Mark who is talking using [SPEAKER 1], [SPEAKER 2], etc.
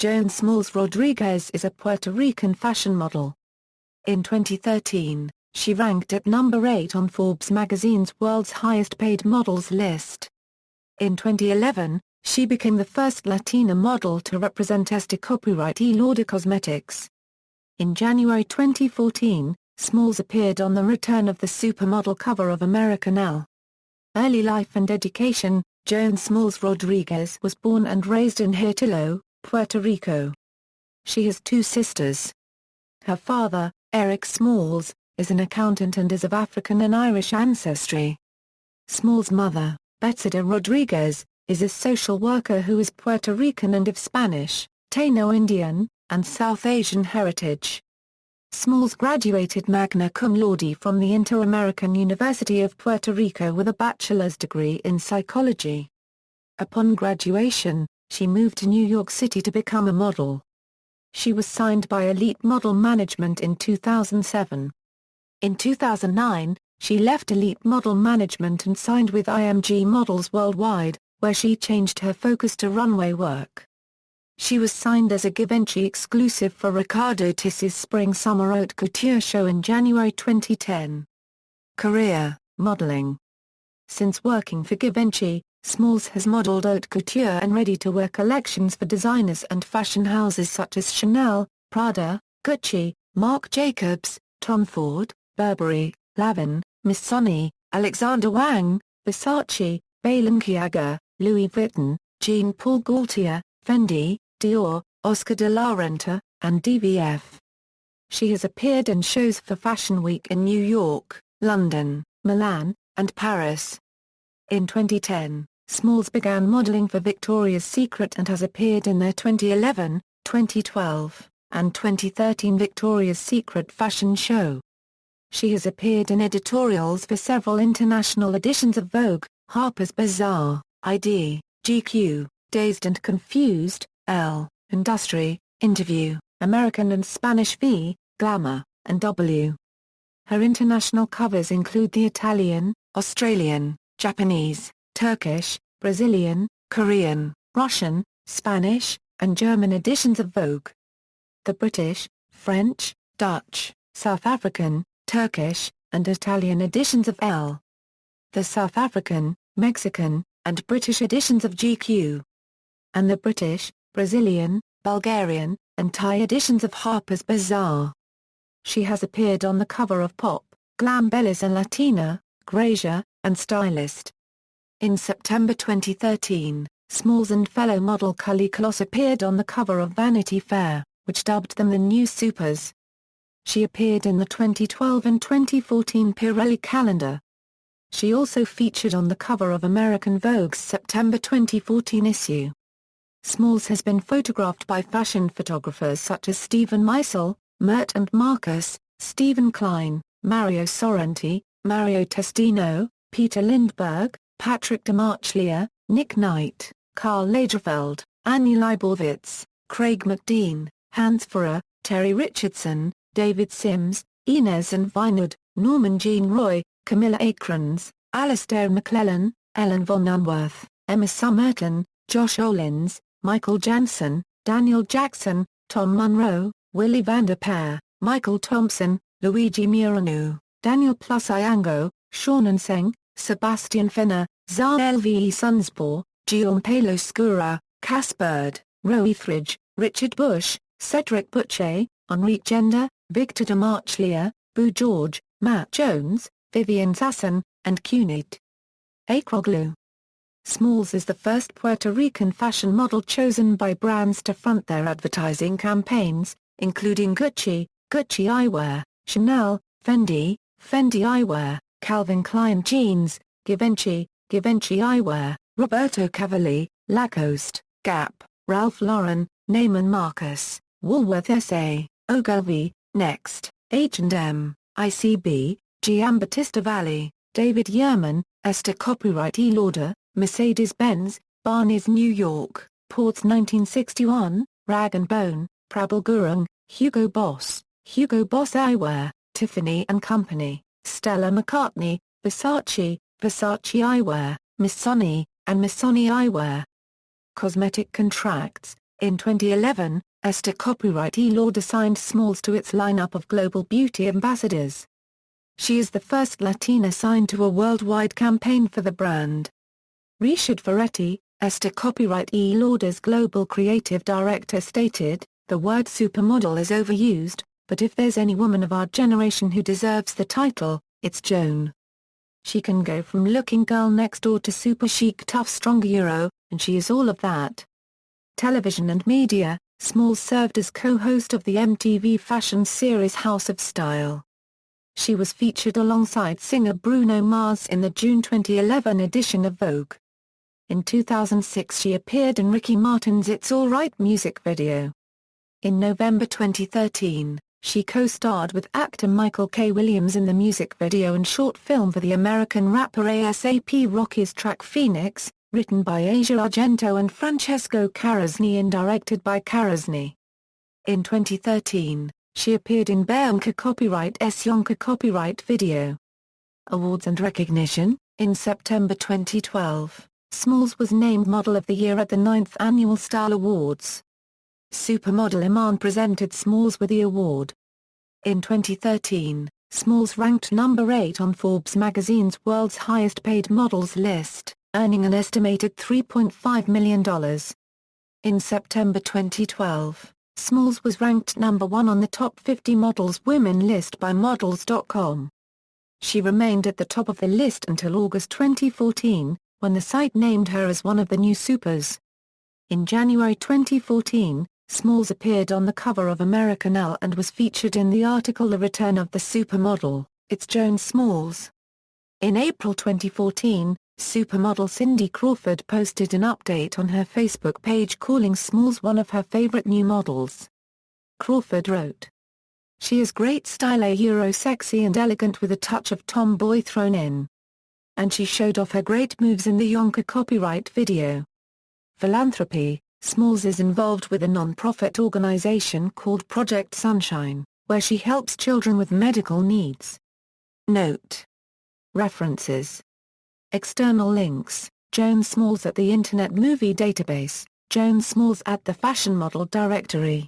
[SPEAKER 1] Joan Smalls Rodriguez is a Puerto Rican fashion model. In 2013, she ranked at number 8 on Forbes magazine's World's Highest Paid Models list. In 2011, she became the first Latina model to represent Estée Lauder Cosmetics. In January 2014, Smalls appeared on the return of the Supermodel cover of American Elle. Early life and education. Joan Smalls Rodriguez was born and raised in Hatillo, Puerto Rico. She has two sisters. Her father, Eric Smalls, is an accountant and is of African and Irish ancestry. Smalls' mother, Estée Rodriguez, is a social worker who is Puerto Rican and of Spanish, Taino Indian, and South Asian heritage. Smalls graduated magna cum laude from the Inter-American University of Puerto Rico with a bachelor's degree in psychology. Upon graduation, she moved to New York City to become a model. She was signed by Elite Model Management in 2007. In 2009, she left Elite Model Management and signed with IMG Models Worldwide, where she changed her focus to runway work. She was signed as a Givenchy exclusive for Riccardo Tisi's Spring-Summer Haute Couture show in January 2010. Career, modeling. Since working for Givenchy, Smalls has modeled haute couture and ready-to-wear collections for designers and fashion houses such as Chanel, Prada, Gucci, Marc Jacobs, Tom Ford, Burberry, Lanvin, Missoni, Alexander Wang, Versace, Balenciaga, Louis Vuitton, Jean Paul Gaultier, Fendi, Dior, Oscar de la Renta, and DVF. She has appeared in shows for Fashion Week in New York, London, Milan, and Paris. In 2010, Smalls began modeling for Victoria's Secret and has appeared in their 2011, 2012, and 2013 Victoria's Secret fashion show. She has appeared in editorials for several international editions of Vogue, Harper's Bazaar, ID, GQ, Dazed and Confused, Elle, Industry, Interview, American and Spanish V, Glamour, and W. Her international covers include the Italian, Australian, Japanese, Turkish, Brazilian, Korean, Russian, Spanish, and German editions of Vogue. The British, French, Dutch, South African, Turkish, and Italian editions of Elle. The South African, Mexican, and British editions of GQ. And the British, Brazilian, Bulgarian, and Thai editions of Harper's Bazaar. She has appeared on the cover of Pop, Glam Belleza Latina, Gracia, and Stylist. In September 2013, Smalls and fellow model Cully Kloss appeared on the cover of Vanity Fair, which dubbed them the New Supers. She appeared in the 2012 and 2014 Pirelli calendar. She also featured on the cover of American Vogue's September 2014 issue. Smalls has been photographed by fashion photographers such as Stephen Meisel, Mert and Marcus, Stephen Klein, Mario Sorrenti, Mario Testino, Peter Lindbergh, Patrick DeMarchlier, Nick Knight, Karl Lagerfeld, Annie Leibovitz, Craig McDean, Hans Furrer, Terry Richardson, David Sims, Inez and Vinod, Norman Jean Roy, Camilla Akrons, Alistair McClellan, Ellen von Unworth, Emma Summerton, Josh Olins, Michael Jansen, Daniel Jackson, Tom Munro, Willy van der Peer, Michael Thompson, Luigi Muranu, Daniel Plusiango, Sean Nseng, Sebastian Fenner, Zara Lve Sunspoor, Gianpaolo Scura, Cass Bird, Roe Etheridge, Richard Bush, Cedric Butcher, Henrique Gender, Victor DeMarchlier, Boo George, Matt Jones, Vivian Sasson, and Cunit Akroglu. Smalls is the first Puerto Rican fashion model chosen by brands to front their advertising campaigns, including Gucci, Gucci Eyewear, Chanel, Fendi, Fendi Eyewear, Calvin Klein Jeans, Givenchy, Givenchy Eyewear, Roberto Cavalli, Lacoste, Gap, Ralph Lauren, Neiman Marcus, Woolworth SA, Ogilvy, Next, H&M, ICB, Giambattista Valli, David Yurman, Estée Lauder, Mercedes-Benz, Barney's New York, Ports 1961, Rag & Bone, Prabal Gurung, Hugo Boss Eyewear, Tiffany & Company, Stella McCartney, Versace, Versace Eyewear, Missoni, and Missoni Eyewear. Cosmetic contracts. In 2011, Estée copyright Lauder signed Smalls to its lineup of global beauty ambassadors. She is the first Latina signed to a worldwide campaign for the brand. Richard Ferretti, Estée copyright Lauder's global creative director stated, "The word supermodel is overused, but if there's any woman of our generation who deserves the title, it's Joan. She can go from looking girl next door to super chic tough strong Euro, and she is all of that." Television and media, Smalls served as co-host of the MTV fashion series House of Style. She was featured alongside singer Bruno Mars in the June 2011 edition of Vogue. In 2006 she appeared in Ricky Martin's It's Alright music video. In November 2013, she co-starred with actor Michael K. Williams in the music video and short film for the American rapper A$AP Rocky's track Phoenix, written by Asia Argento and Francesco Carasni and directed by Carasni. In 2013, she appeared in Bianca Copyright's Yonka copyright video. Awards and recognition. In September 2012, Smalls was named Model of the Year at the 9th Annual Style Awards. Supermodel Iman presented Smalls with the award. In 2013, Smalls ranked number 8 on Forbes magazine's World's Highest Paid Models list, earning an estimated $3.5 million. In September 2012, Smalls was ranked number 1 on the Top 50 Models Women list by Models.com. She remained at the top of the list until August 2014, when the site named her as one of the new supers. In January 2014, Smalls appeared on the cover of American Elle and was featured in the article The Return of the Supermodel, It's Joan Smalls. In April 2014, supermodel Cindy Crawford posted an update on her Facebook page calling Smalls one of her favorite new models. Crawford wrote, "She is great style, Euro sexy and elegant with a touch of tomboy thrown in. And she showed off her great moves in the Yonka copyright video." Philanthropy. Smalls is involved with a non-profit organization called Project Sunshine, where she helps children with medical needs. Note. References. External links: Joan Smalls at the Internet Movie Database, Joan Smalls at the Fashion Model Directory.